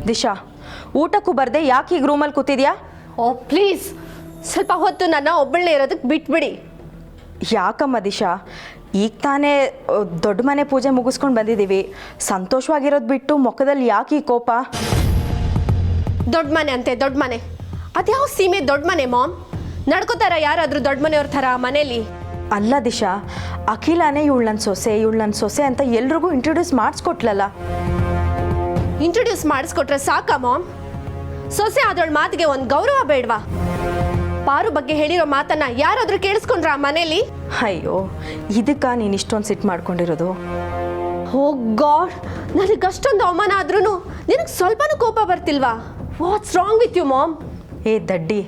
ದಿಶಾ, ಊಟಕ್ಕೂ ಬರ್ದೆ ಯಾಕೆ ಈಗ ರೂಮಲ್ಲಿ ಕೂತಿದ್ಯಾ? ಓ ಪ್ಲೀಸ್, ಸ್ವಲ್ಪ ಹೊತ್ತು ನನ್ನ ಒಬ್ಬಳನ್ನೇ ಇರೋದಕ್ಕೆ ಬಿಟ್ಬಿಡಿ. ಯಾಕಮ್ಮ ದಿಶಾ, ಈಗ ತಾನೇ ದೊಡ್ಡ ಮನೆ ಪೂಜೆ ಮುಗಿಸ್ಕೊಂಡು ಬಂದಿದ್ದೀವಿ. ಸಂತೋಷವಾಗಿರೋದು ಬಿಟ್ಟು ಮುಖದಲ್ಲಿ ಯಾಕೆ ಈ ಕೋಪ? ದೊಡ್ಡ ಮನೆ ಅಂತೆ, ದೊಡ್ಡ ಮನೆ. ಅದ್ಯಾವ ಸೀಮೆ ದೊಡ್ಡ ಮನೆ ಮಾಮ್? ನಡ್ಕೋತಾರ ಯಾರಾದರೂ ದೊಡ್ಡ ಮನೆಯವ್ರ ಥರ ಮನೇಲಿ? ಅಲ್ಲ ದಿಶಾ, ಅಖಿಲಾನೇ ಇವಳು ನನ್ನ ಸೊಸೆ ಅಂತ ಎಲ್ರಿಗೂ ಇಂಟ್ರೊಡ್ಯೂಸ್ ಮಾಡಿಸ್ಕೊಟ್ಲಲ್ಲ. ಇಂಟ್ರೊಡ್ಯೂಸ್ ಮಾಡಿಸ್ಕೊಟ್ರೆ ಸಾಕಾ ಮಾಮ್? ಸೊಸೆ ಆದವಳ ಮಾತಿಗೆ ಒಂದು ಗೌರವ ಬೇಡವಾ? ಪಾರು ಬಗ್ಗೆ ಹೇಳಿರೋ ಮಾತನ್ನ ಯಾರಾದರೂ ಕೇಳಿಸ್ಕೊಂಡ್ರ ಮನೇಲಿ? ಅಯ್ಯೋ, ಇದಕ್ಕ ನೀನು ಇಷ್ಟೊಂದು ಸಿಟ್ಟು ಮಾಡ್ಕೊಂಡಿರೋದು? ಓ ಗಾಡ್, ನನಗೆ ಅಷ್ಟೊಂದು ಅವಮಾನ ಆದ್ರೂ ನಿನಗೆ ಸ್ವಲ್ಪನೂ ಕೋಪ ಬರ್ತಿಲ್ವಾ? What's wrong with you mom? ಏ ದಡ್ಡಿ,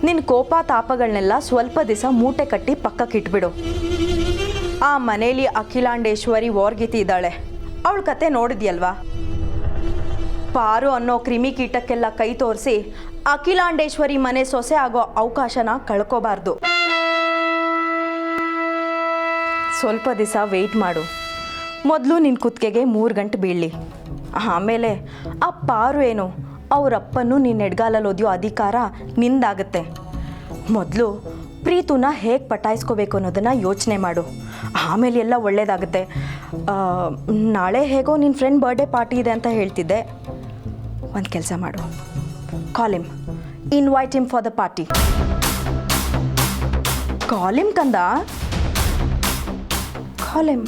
ನಿನ್ನ ಕೋಪ ತಾಪಗಳನ್ನೆಲ್ಲ ಸ್ವಲ್ಪ ದಿವಸ ಮೂಟೆ ಕಟ್ಟಿ ಪಕ್ಕಕ್ಕೆ ಇಟ್ಬಿಡು. ಆ ಮನೇಲಿ ಅಖಿಲಾಂಡೇಶ್ವರಿ ವಾರ್ಗಿತಿ ಇದ್ದಾಳೆ, ಅವಳ ಕತೆ ನೋಡಿದ್ಯಲ್ವಾ? ಪಾರು ಅನ್ನೋ ಕ್ರಿಮಿ ಕೀಟಕ್ಕೆಲ್ಲ ಕೈ ತೋರಿಸಿ ಅಖಿಲಾಂಡೇಶ್ವರಿ ಮನೆ ಸೊಸೆ ಆಗೋ ಅವಕಾಶನ ಕಳ್ಕೋಬಾರ್ದು. ಸ್ವಲ್ಪ ದಿವಸ ವೆಯ್ಟ್ ಮಾಡು. ಮೊದಲು ನಿನ್ನ ಕುತ್ತಿಗೆಗೆ 3 ಗಂಟೆ ಬೀಳಲಿ. ಆಮೇಲೆ ಆ ಪಾರು ಏನು ಅವರಪ್ಪನ್ನು ನಿನ್ನ ಎಡ್ಗಾಲಲ್ಲಿ ಓದಿಯೋ ಅಧಿಕಾರ ನಿಂದಾಗುತ್ತೆ. ಮೊದಲು ಪ್ರೀತುನ ಹೇಗೆ ಪಟಾಯಿಸ್ಕೋಬೇಕು ಅನ್ನೋದನ್ನು ಯೋಚನೆ ಮಾಡು. ಆಮೇಲೆ ಎಲ್ಲ ಒಳ್ಳೆಯದಾಗುತ್ತೆ. ನಾಳೆ ಹೇಗೋ ನಿನ್ನ ಫ್ರೆಂಡ್ ಬರ್ಡೇ ಪಾರ್ಟಿ ಇದೆ ಅಂತ ಹೇಳ್ತಿದ್ದೆ. ಒಂದು ಕೆಲಸ ಮಾಡು, call him, invite him for the party. Call him ಕಂದ, call him.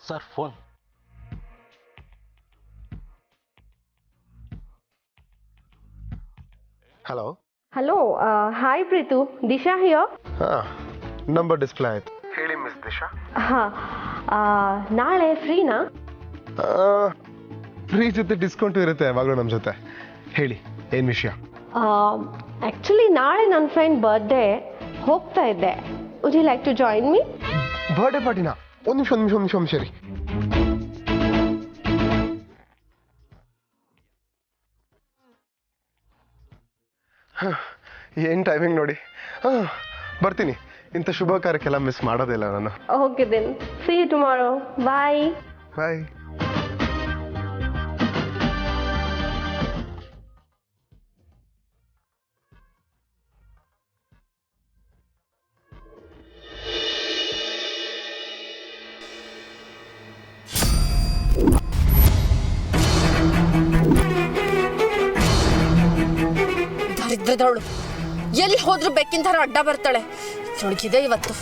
Sir phone. Hello. Hello, hi Preethu, Disha here. Number display ಆಯ್ತು. ಹೇಳಿ ಮಿಸ್ ದಿಶಾ. ಹಾಂ, ನಾಳೆ ಫ್ರೀನಾ? ಫ್ರೀ ಜೊತೆ ಡಿಸ್ಕೌಂಟು ಇರುತ್ತೆ ಯಾವಾಗಲೂ ನಮ್ಮ ಜೊತೆ. ಹೇಳಿ, ಏನು ವಿಷಯ? ಆ್ಯಕ್ಚುಲಿ ನಾಳೆ ನನ್ನ ಫ್ರೆಂಡ್ ಬರ್ಡೇ, ಹೋಗ್ತಾ ಇದ್ದೆ. Would you like to join me? Birthday ಪಾರ್ಟಿನಾ? ಒಂದು ನಿಮಿಷ ಸರಿ. ಏನು ಟೈಮಿಂಗ್ ನೋಡಿ. ಬರ್ತೀನಿ. ಇಂಥ ಶುಭ ಕಾರ್ಯಕ್ಕೆಲ್ಲ ಮಿಸ್ ಮಾಡೋದಿಲ್ಲ ನಾನು. Okay then, see you tomorrow. Bye. Bye. ದರಿದ್ರದವಳು ಎಲ್ಲಿ ಹೋದ್ರೂ ಬೆಕ್ಕಿನ ಥರ ಅಡ್ಡ ಬರ್ತಾಳೆ. ತೊಡಗಿದೆ ಇವತ್ತು.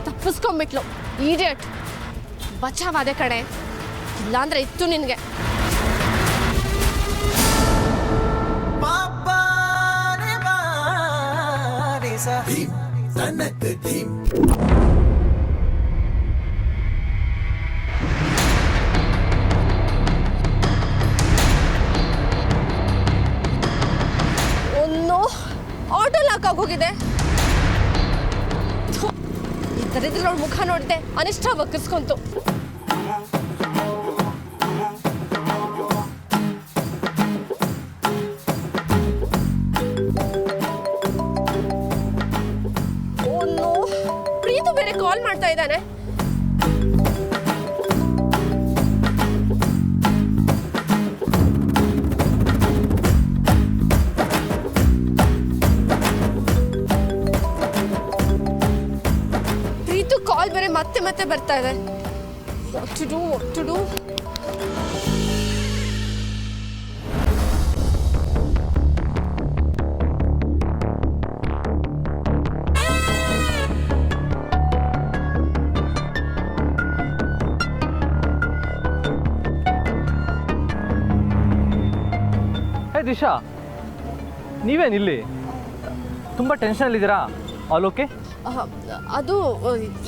ತಪ್ಪಿಸ್ಕೊಂಡ್ಬಿಟ್ಲು ಈಡಿಯಟ್. ಬಚಾವಾದೆ ಕಡೆ, ಇಲ್ಲಾಂದ್ರೆ ಇತ್ತು ನಿನಗೆ. ಒಂದು ಆಟೋ ಲಾಕ್ ಆಗೋಗಿದೆ. ಈ ದರಿದ್ರವ್ಳ ಮುಖ ನೋಡಿದೆ, ಅನಿಷ್ಟ ಬಕ್ಕಿಸ್ಕೊಂತು. ಪ್ರೀತು ಬೇರೆ ಕಾಲ್ ಮಾಡ್ತಾ ಇದ್ದಾನೆ. ಪ್ರೀತು ಕಾಲ್ ಬೇರೆ ಮತ್ತೆ ಬರ್ತಾ ಇದೆ. What to do? ದಿಶಾ, ನೀವೇನಿಲ್ಲಿ ತುಂಬ ಟೆನ್ಷನಲ್ಲಿದ್ದೀರಾ? All okay? ಅದು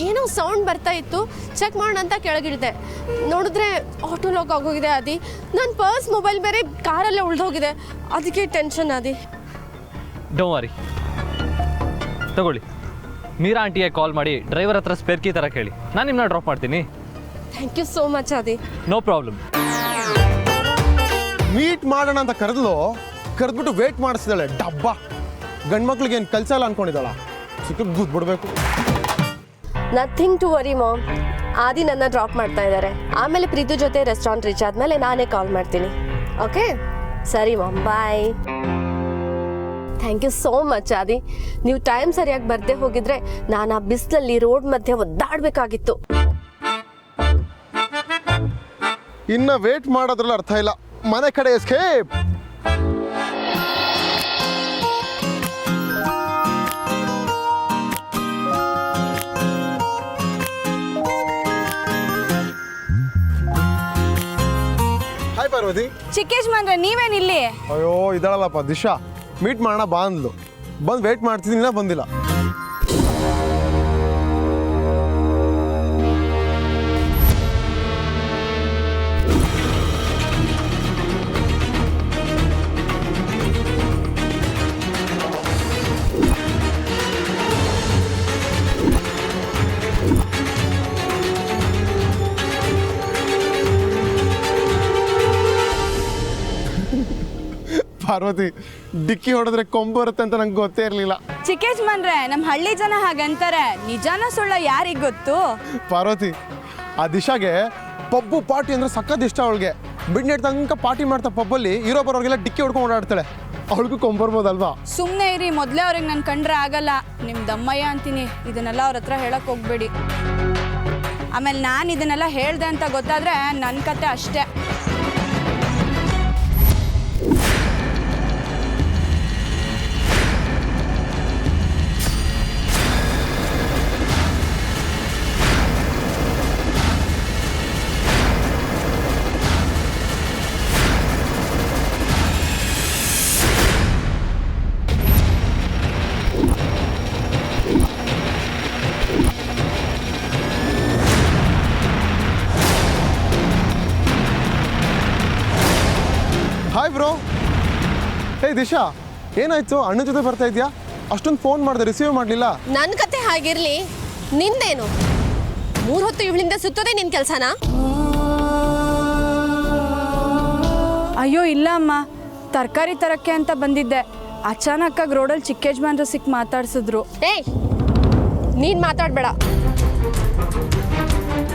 ಏನೋ ಸೌಂಡ್ ಬರ್ತಾ ಇತ್ತು, ಚೆಕ್ ಮಾಡೋಣ ಅಂತ ಕೆಳಗಿಳಿದೆ. ನೋಡಿದ್ರೆ ಆಟೋ ಲಾಕ್ ಆಗೋಗಿದೆ ಆದಿ. ನನ್ನ ಪರ್ಸ್ ಮೊಬೈಲ್ ಬೇರೆ ಕಾರಲ್ಲೇ ಉಳ್ದೋಗಿದೆ, ಅದಕ್ಕೆ ಟೆನ್ಷನ್ ಆದಿ. ಡೋಂಟ್ ವರಿ, ತಗೊಳ್ಳಿ. ಮೀರಾ ಆಂಟಿಗೆ ಕಾಲ್ ಮಾಡಿ ಡ್ರೈವರ್ ಹತ್ರ ಸ್ಪೇರ್ ಕೀ ಥರ ಕೇಳಿ, ನಾನು ನಿಮ್ಮನ್ನ ಡ್ರಾಪ್ ಮಾಡ್ತೀನಿ. Thank you so much Aadi. No problem. Meet ಮಾಡೋಣ ಅಂತ ಕರೆದ್ಬಿಟ್ಟು ವೇಟ್ ಮಾಡಿಸಿದಾಳೆ ಡಬ್ಬ. ಗಂಡು ಮಕ್ಳಿಗೆ ಏನು ಕಲ್ಸಲ್ಲ ಅನ್ಕೊಂಡಿದ್ದಾಳ, ಸಿಕ್ಕ ಗುದ್ಬಿಡ್ಬೇಕು. Nothing to worry mom. Aadi ನನ್ನ ಡ್ರಾಪ್ ಮಾಡ್ತಾ ಇದ್ದಾರೆ. ಆಮೇಲೆ ಪ್ರೀತು ಜೊತೆ ರೆಸ್ಟೋರೆಂಟ್ ರೀಚ್ ಆದಮೇಲೆ ನಾನೇ ಕಾಲ್ ಮಾಡ್ತೀನಿ. ಓಕೆ ಸರಿ ma'am, bye. Thank you so much Aadi. ನೀವು ಟೈಮ್ ಸರಿಯಾಗಿ ಬರ್ದೇ ಹೋಗಿದ್ರೆ ನಾನು ಆ ಬಿಸಿಲಲ್ಲಿ ರೋಡ್ ಮಧ್ಯೆ ಒದ್ದಾಡಬೇಕಾಗಿತ್ತು. ಇನ್ನ ವೇಟ್ ಮಾಡೋದ್ರಲ್ಲಿ ಅರ್ಥ ಇಲ್ಲ, ಮನೆ ಕಡೆ ಎಸ್ಕೇಪ್. ಹಾಯ್ ಪಾರ್ವತಿ. ಚಿಕ್ಕ ಯಜಮಾನ್ರೆ, ನೀವೇನಿಲ್ಲಿ? ಅಯ್ಯೋ ಇದ್ದಾಳಲ್ಲಪ್ಪ ದಿಶಾ, ಮೀಟ್ ಮಾಡೋಣ ಬಾ ಅಂದ್ಲು. ಬಂದು ವೇಟ್ ಮಾಡ್ತಿದ್ದೀನಿ, ಇನ್ನೂ ಬಂದಿಲ್ಲ. ಪಾರ್ವತಿ, ಡಿಕ್ಕಿ ಹೊಡೆದ್ರೆ ಕೊಂಬು ಬರುತ್ತೆ ಅಂತ ನಂಗೆ ಗೊತ್ತೇ ಇರಲಿಲ್ಲ. ಚಿಕ್ಕ ಯಜಮಾನ್ರೆ, ನಮ್ಮ ಹಳ್ಳಿ ಜನ ಹಾಗಂತಾರೆ, ನಿಜಾನ ಸುಳ್ಳ ಯಾರಿಗೆ ಗೊತ್ತು? ಪಾರ್ವತಿ, ಆ ದಿಶಾಗೆ ಪಬ್ಬು ಪಾರ್ಟಿ ಅಂದರೆ ಸಖತ್ ಇಷ್ಟ. ಅವಳಿಗೆ ಮಿಡ್ ನೈಟ್ ತನಕ ಪಾರ್ಟಿ ಮಾಡ್ತಾ ಪಬ್ಬಲ್ಲಿ ಇರೋ ಬರೋರಿಗೆಲ್ಲ ಡಿಕ್ಕಿ ಹೊಡ್ಕೊಂಡು ಓಡಾಡ್ತಾಳೆ. ಅವಳಿಗೂ ಕೊಂಬರ್ಬೋದಲ್ವಾ? ಸುಮ್ಮನೆ ಇರಿ, ಮೊದಲೇ ಅವ್ರಿಗೆ ನಾನು ಕಂಡ್ರೆ ಆಗಲ್ಲ. ನಿಮ್ಮ ದಮ್ಮಯ್ಯ ಅಂತೀನಿ, ಇದನ್ನೆಲ್ಲ ಅವ್ರ ಹತ್ರ ಹೇಳಕ್ಕೆ ಹೋಗ್ಬೇಡಿ. ಆಮೇಲೆ ನಾನು ಇದನ್ನೆಲ್ಲ ಹೇಳ್ದೆ ಅಂತ ಗೊತ್ತಾದರೆ ನನ್ನ ಕತೆ ಅಷ್ಟೇ. Hi bro. ಹೇ ದಿಶಾ, ಏನಾಯ್ತು? ಅಣ್ಣ ಜೊತೆ ಬರ್ತಾ ಇದೆಯಾ? ಅಷ್ಟೊಂದು ಫೋನ್ ಮಾಡಿದೆ, ರಿಸೀವ್ ಮಾಡಲಿಲ್ಲ. ನನ್ನ ಕತೆ ಹಾಗಿರ್ಲಿ, ನಿಂದೇನು? 3 ಹೊತ್ತು ಇವಳಿಂದ ಸುತ್ತೋದೇ ನಿನ್ನ ಕೆಲಸನಾ? ಅಯ್ಯೋ ಇಲ್ಲ ಅಮ್ಮ, ತರಕಾರಿ ತರಕ್ಕೆ ಅಂತ ಬಂದಿದ್ದೆ. ಅಚಾನಕ್ಕಾಗಿ ರೋಡಲ್ಲಿ ಚಿಕ್ಕ ಯಜಮಾನ್ರು ಸಿಕ್ಕಿ ಮಾತಾಡ್ಸಿದ್ರು. ಏಯ್, ನೀನು ಮಾತಾಡಬೇಡ.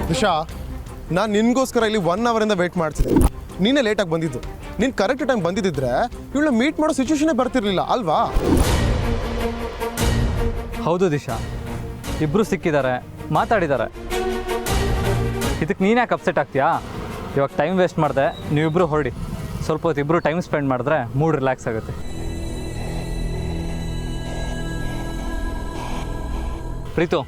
ದಿಶಾ, ನಾನು ನಿನಗೋಸ್ಕರ ಇಲ್ಲಿ 1 ಅವರಿಂದ ವೇಟ್ ಮಾಡ್ತಿದ್ದೆ. ನೀನೇ ಲೇಟಾಗಿ ಬಂದಿದ್ದು. ನೀನು ಕರೆಕ್ಟ್ ಟೈಮ್ ಬಂದಿದ್ದಿದ್ರೆ ಇವಳನ್ನ ಮೀಟ್ ಮಾಡೋ ಸಿಚುವೇಶನೇ ಬರ್ತಿರ್ಲಿಲ್ಲ ಅಲ್ವಾ? ಹೌದು ದಿಶಾ, ಇಬ್ಬರು ಸಿಕ್ಕಿದ್ದಾರೆ, ಮಾತಾಡಿದ್ದಾರೆ. ಇದಕ್ಕೆ ನೀನು ಯಾಕೆ ಅಪ್ಸೆಟ್ ಆಗ್ತೀಯಾ? ಇವಾಗ ಟೈಮ್ ವೇಸ್ಟ್ ಮಾಡಿದೆ, ನೀವಿಬ್ಬರು ಹೊರಡಿ. ಸ್ವಲ್ಪ ಹೊತ್ತು ಇಬ್ಬರು ಟೈಮ್ ಸ್ಪೆಂಡ್ ಮಾಡಿದ್ರೆ ಮೂಡ್ ರಿಲ್ಯಾಕ್ಸ್ ಆಗುತ್ತೆ. ಪ್ರೀತು,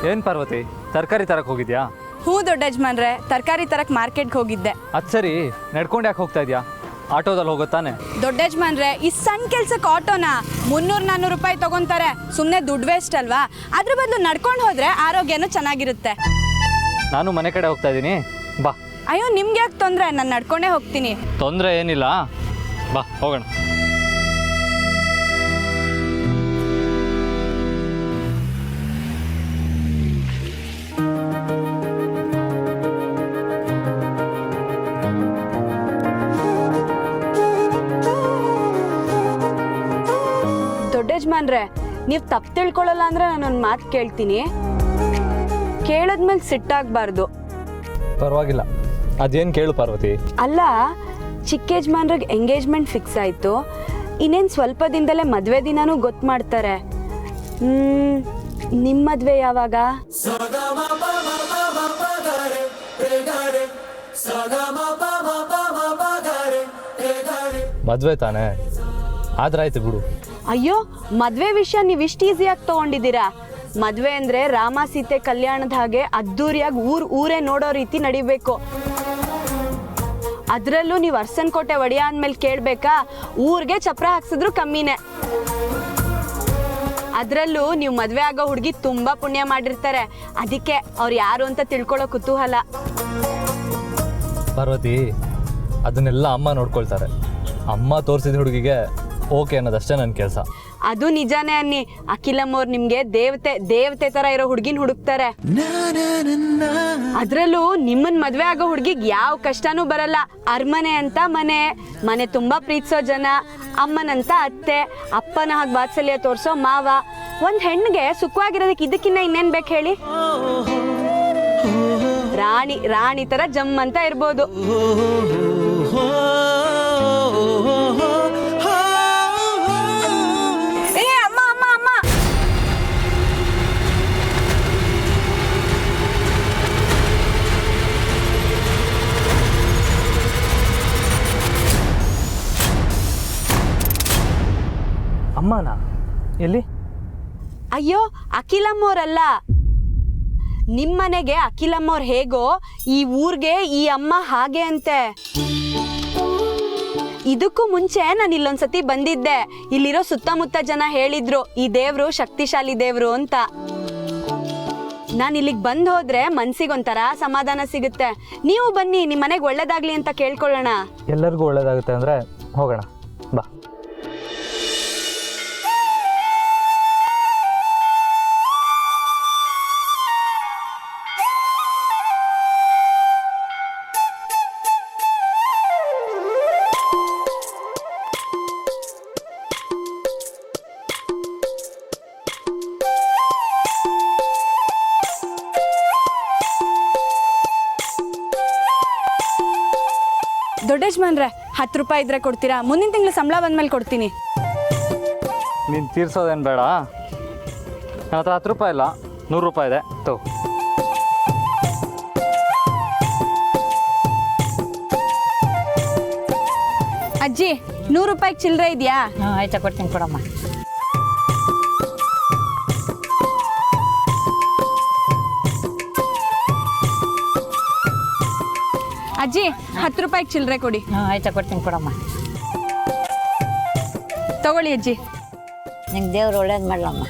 ಏನು ಪಾರ್ವತಿ, ತರಕಾರಿ ತರಕ್ಕೆ ಹೋಗಿದ್ಯಾ? ಹ್ಞೂ ದೊಡ್ಡ ಯಜಮಾನ್ರೆ, ತರಕಾರಿ ತರಕ್ಕೆ ಮಾರ್ಕೆಟ್ಗೆ ಹೋಗಿದ್ದೆ. ಅದು ಸರಿ, ನಡ್ಕೊಂಡು ಯಾಕೆ ಹೋಗ್ತಾ ಇದೆಯಾ? ಆಟೋದಲ್ಲಿ ಹೋಗುತ್ತಾನೆ? ದೊಡ್ಡ ಯಜಮಾನ್ರೆ, ಈ ಸಣ್ಣ ಕೆಲ್ಸಕ್ಕೆ ಆಟೋನ 300-400 ರೂಪಾಯಿ ತೊಗೊತಾರೆ. ಸುಮ್ಮನೆ ದುಡ್ಡು ವೇಸ್ಟ್ ಅಲ್ವಾ? ಅದ್ರ ಬದಲು ನಡ್ಕೊಂಡು ಹೋದ್ರೆ ಆರೋಗ್ಯನೂ ಚೆನ್ನಾಗಿರುತ್ತೆ. ನಾನು ಮನೆ ಕಡೆ ಹೋಗ್ತಾ ಇದ್ದೀನಿ, ಬಾ. ಅಯ್ಯೋ, ನಿಮ್ಗೆ ಯಾಕೆ ತೊಂದರೆ? ನಾನು ನಡ್ಕೊಂಡೇ ಹೋಗ್ತೀನಿ. ತೊಂದರೆ ಏನಿಲ್ಲ, ಬಾ ಹೋಗೋಣ. ದೊಡ್ಡ ಯಜಮಾನ್ರೆ, ನೀವು ತಪ್ಪು ತಿಳ್ಕೊಳ್ಳಲ್ಲ ಅಂದ್ರೆ ನಾನೊಂದು ಮಾತು ಕೇಳ್ತೀನಿ. ಕೇಳಿದ್ಮೇಲೆ ಸಿಟ್ಟಾಗಬಾರ್ದು. ಪರವಾಗಿಲ್ಲ, ಅದೇನು ಕೇಳು ಪಾರ್ವತಿ. ಅಲ್ಲ, ಚಿಕ್ಕ ಯಜಮಾನ್ರಿಗೆ ಎಂಗೇಜ್ಮೆಂಟ್ ಫಿಕ್ಸ್ ಆಯಿತು. ಇನ್ನೇನು ಸ್ವಲ್ಪ ದಿನದಲ್ಲೇ ಮದುವೆ ದಿನಾನೂ ಗೊತ್ತು ಮಾಡ್ತಾರೆ. ನಿಮ್ಮ ಮದುವೆ ಯಾವಾಗ? ಮದುವೆ ತಾನೇ ಆದ್ರಾಯ್ತು ಬಿಡು. ಅಯ್ಯೋ ಮದುವೆ ವಿಷಯ ನೀವು ಇಷ್ಟು ಈಸಿಯಾಗಿ ತೊಗೊಂಡಿದ್ದೀರಾ. ಮದುವೆ ಅಂದರೆ ರಾಮ ಸೀತೆ ಕಲ್ಯಾಣದ ಹಾಗೆ ಅದ್ದೂರಿಯಾಗಿ ಊರೇ ನೋಡೋ ರೀತಿ ನಡಿಬೇಕು. ಅದರಲ್ಲೂ ನೀವು ಅರಸನಕೋಟೆ ಒಡೆಯ ಅಂದಮೇಲೆ ಕೇಳಬೇಕಾ, ಊರಿಗೆ ಚಪ್ರ ಹಾಕ್ಸಿದ್ರು ಕಮ್ಮಿನೇ. ಅದರಲ್ಲೂ ನೀವು ಮದುವೆ ಆಗೋ ಹುಡುಗಿ ತುಂಬ ಪುಣ್ಯ ಮಾಡಿರ್ತಾರೆ, ಅದಕ್ಕೆ ಅವ್ರು ಯಾರು ಅಂತ ತಿಳ್ಕೊಳ್ಳೋ ಕುತೂಹಲ. ಪಾರ್ವತಿ, ಅದನ್ನೆಲ್ಲ ಅಮ್ಮ ನೋಡ್ಕೊಳ್ತಾರೆ. ಅಮ್ಮ ತೋರಿಸಿದ ಹುಡುಗಿಗೆ ಓಕೆ ಅನ್ನೋದಷ್ಟೇ ನನ್ನ ಕೆಲಸ. ಅದು ನಿಜಾನೇ ಅನ್ನಿ. ಅಖಿಲಮ್ಮವ್ರು ನಿಮ್ಗೆ ದೇವತೆ ತರ ಇರೋ ಹುಡುಗಿನ ಹುಡುಕ್ತಾರೆ. ಅದ್ರಲ್ಲೂ ನಿಮ್ಮನ್ ಮದ್ವೆ ಆಗೋ ಹುಡುಗಿಗೆ ಯಾವ ಕಷ್ಟನೂ ಬರಲ್ಲ. ಅರಮನೆ ಅಂತ ಮನೆ ತುಂಬಾ ಪ್ರೀತಿಸೋ ಜನ, ಅಮ್ಮನಂತ ಅತ್ತೆ, ಅಪ್ಪನ ಹಾಗೆ ವಾತ್ಸಲ್ಯ ತೋರ್ಸೋ ಮಾವ. ಒಂದ್ ಹೆಣ್ಣಿಗೆ ಸುಖವಾಗಿರೋದಕ್ಕೆ ಇದಕ್ಕಿನ್ನ ಇನ್ನೇನ್ ಬೇಕು ಹೇಳಿ? ರಾಣಿ ತರ ಜಮ್ ಅಂತ ಇರ್ಬೋದು. ಅಮ್ಮನಾ? ಎಲ್ಲಿ? ಅಯ್ಯೋ, ಅಖಿಲಮ್ಮವ್ರಲ್ಲ. ನಿಮ್ಮನೆಗೆ ಅಖಿಲಮ್ಮವ್ರು ಹೇಗೋ ಈ ಊರ್ಗೆ ಈ ಅಮ್ಮ ಹಾಗೆ ಅಂತೆ. ಇದಕ್ಕೂ ಮುಂಚೆ ನಾನು ಇಲ್ಲೊಂದ್ಸತಿ ಬಂದಿದ್ದೆ. ಇಲ್ಲಿರೋ ಸುತ್ತಮುತ್ತ ಜನ ಹೇಳಿದ್ರು ಈ ದೇವ್ರು ಶಕ್ತಿಶಾಲಿ ದೇವ್ರು ಅಂತ. ನಾನು ಇಲ್ಲಿಗೆ ಬಂದು ಹೋದ್ರೆ ಮನ್ಸಿಗೊಂಥರ ಸಮಾಧಾನ ಸಿಗುತ್ತೆ. ನೀವು ಬನ್ನಿ, ನಿಮ್ಮ ಮನೆಗೆ ಒಳ್ಳೇದಾಗ್ಲಿ ಅಂತ ಕೇಳ್ಕೊಳ್ಳೋಣ. ಎಲ್ಲರಿಗೂ ಒಳ್ಳೇದಾಗುತ್ತೆ ಅಂದರೆ ಹೋಗೋಣ ಬಾ. ದೊಡ್ಡ ಯಜಮಾನ್ರೆ, 10 ರೂಪಾಯಿ ಇದ್ರೆ ಕೊಡ್ತೀರಾ? ಮುಂದಿನ ತಿಂಗಳು ಸಂಬಳ ಬಂದ್ಮೇಲೆ ಕೊಡ್ತೀನಿ. ನೀನು ತೀರ್ಸೋದೇನು ಬೇಡ. ನನ್ನ ಹತ್ರ 10 ರೂಪಾಯಿ ಇಲ್ಲ, 100 ರೂಪಾಯಿ ಇದೆ ತಗೋ. ಅಜ್ಜಿ, 100 ರೂಪಾಯಿಗೆ ಚಿಲ್ಲರೆ ಇದೆಯಾ? ಹಾಂ ಆಯ್ತಾ, ಕೊಡ್ತೀನಿ ಕೊಡಮ್ಮ. ಅಜ್ಜಿ, 10 ರೂಪಾಯಿಗೆ ಚಿಲ್ಲರೆ ಕೊಡಿ. ಹಾಂ ಆಯ್ತಾ, ಕೊಡ್ತೀನಿ ಕೊಡಮ್ಮ. ತಗೊಳ್ಳಿ ಅಜ್ಜಿ. ನಿಂಗೆ ದೇವ್ರು ಒಳ್ಳೇದು ಮಾಡಲಮ್ಮ.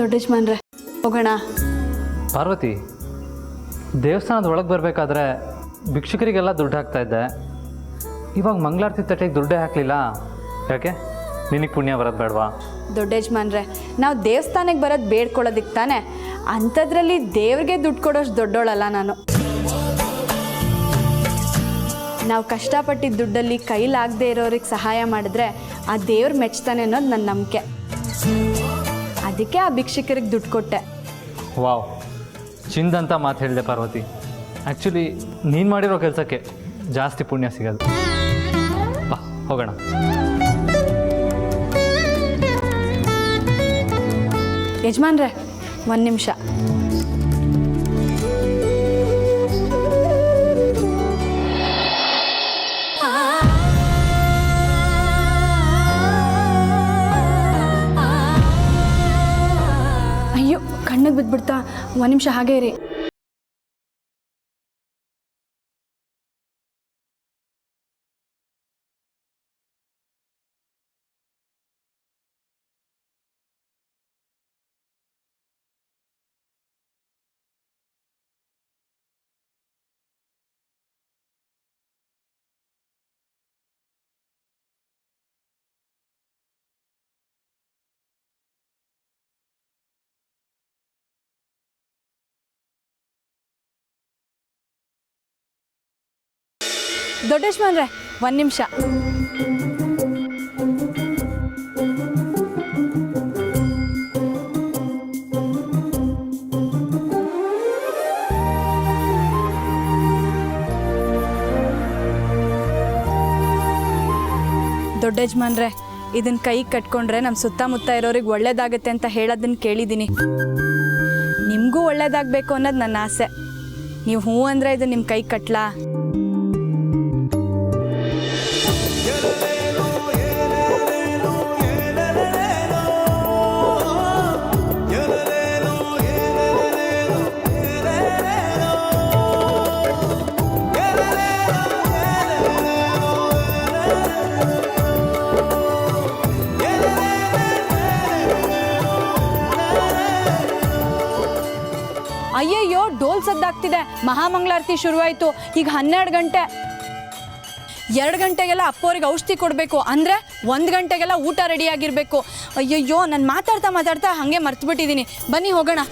ದೊಡ್ಡ ಯಜಮಾನ್ರೆ, ಹೋಗೋಣ. ಪಾರ್ವತಿ, ದೇವಸ್ಥಾನದ ಒಳಗೆ ಬರಬೇಕಾದ್ರೆ ಭಿಕ್ಷುಕರಿಗೆಲ್ಲ ದುಡ್ಡು ಹಾಕ್ತಾ ಇದ್ದೆ. ಇವಾಗ ಮಂಗಳಾರತಿ ತಟ್ಟೆಗೆ ದುಡ್ಡೇ ಹಾಕಲಿಲ್ಲ, ಯಾಕೆ? ನಿನಗೆ ಪುಣ್ಯ ಬರೋದು ಬೇಡವಾ? ದೊಡ್ಡ ಯಜಮಾನ್ರೆ, ನಾವು ದೇವಸ್ಥಾನಕ್ಕೆ ಬರೋದು ಬೇಡ್ಕೊಳ್ಳೋದಿಕ್ಕೆ ತಾನೆ. ಅಂಥದ್ರಲ್ಲಿ ದೇವ್ರಿಗೆ ದುಡ್ಡು ಕೊಡೋಷ್ಟು ದೊಡ್ಡೋಳಲ್ಲ ನಾನು. ನಾವು ಕಷ್ಟಪಟ್ಟಿದ್ದ ದುಡ್ಡಲ್ಲಿ ಕೈಲಾಗದೆ ಇರೋರಿಗೆ ಸಹಾಯ ಮಾಡಿದ್ರೆ ಆ ದೇವ್ರು ಮೆಚ್ತಾನೆ ಅನ್ನೋದು ನನ್ನ ನಂಬಿಕೆ. ಅದಕ್ಕೆ ಆ ಭಿಕ್ಷುಕರಿಗೆ ದುಡ್ಡು ಕೊಟ್ಟೆ. ವಾವ್, ಚಿಂದಂತ ಮಾತು ಹೇಳಿದೆ ಪಾರ್ವತಿ. ಆ್ಯಕ್ಚುಲಿ ನೀನು ಮಾಡಿರೋ ಕೆಲಸಕ್ಕೆ ಜಾಸ್ತಿ ಪುಣ್ಯ ಸಿಗೋದು. ಬಾ ಹೋಗೋಣ. ಯಜಮಾನ್ರೆ, 1 ನಿಮಿಷ. ಹೋಗ್ಬಿಡ್ತಾ, ಒಂದು ನಿಮಿಷ ಹಾಗೇ ಇರಿ. ದೊಡ್ಡ ಯಜಮಾನ್ರೆ, ಒಂದು ನಿಮಿಷ. ದೊಡ್ಡ ಯಜಮಾನ್ರೆ, ಇದನ್ನ ಕೈಗೆ ಕಟ್ಕೊಂಡ್ರೆ ನಮ್ಮ ಸುತ್ತಮುತ್ತ ಇರೋರಿಗೆ ಒಳ್ಳೇದಾಗತ್ತೆ ಅಂತ ಹೇಳೋದನ್ನ ಕೇಳಿದ್ದೀನಿ. ನಿಮಗೂ ಒಳ್ಳೇದಾಗಬೇಕು ಅನ್ನೋದು ನನ್ನ ಆಸೆ. ನೀವು ಹ್ಞೂ ಅಂದರೆ ಇದು ನಿಮ್ಮ ಕೈಗೆ ಕಟ್ಲಾ? ಅಯ್ಯಯ್ಯೋ, ಡೋಲ್ ಸದ್ದಾಗ್ತಿದೆ. ಮಹಾಮಂಗಳಾರತಿ ಶುರುವಾಯಿತು. ಈಗ 12 ಗಂಟೆ. 2 ಗಂಟೆಗೆಲ್ಲ ಅಪ್ಪವ್ರಿಗೆ ಔಷಧಿ ಕೊಡಬೇಕು, ಅಂದರೆ 1 ಗಂಟೆಗೆಲ್ಲ ಊಟ ರೆಡಿಯಾಗಿರಬೇಕು. ಅಯ್ಯಯ್ಯೋ, ನಾನು ಮಾತಾಡ್ತಾ ಹಾಗೆ ಮರ್ತುಬಿಟ್ಟಿದ್ದೀನಿ. ಬನ್ನಿ ಹೋಗೋಣ.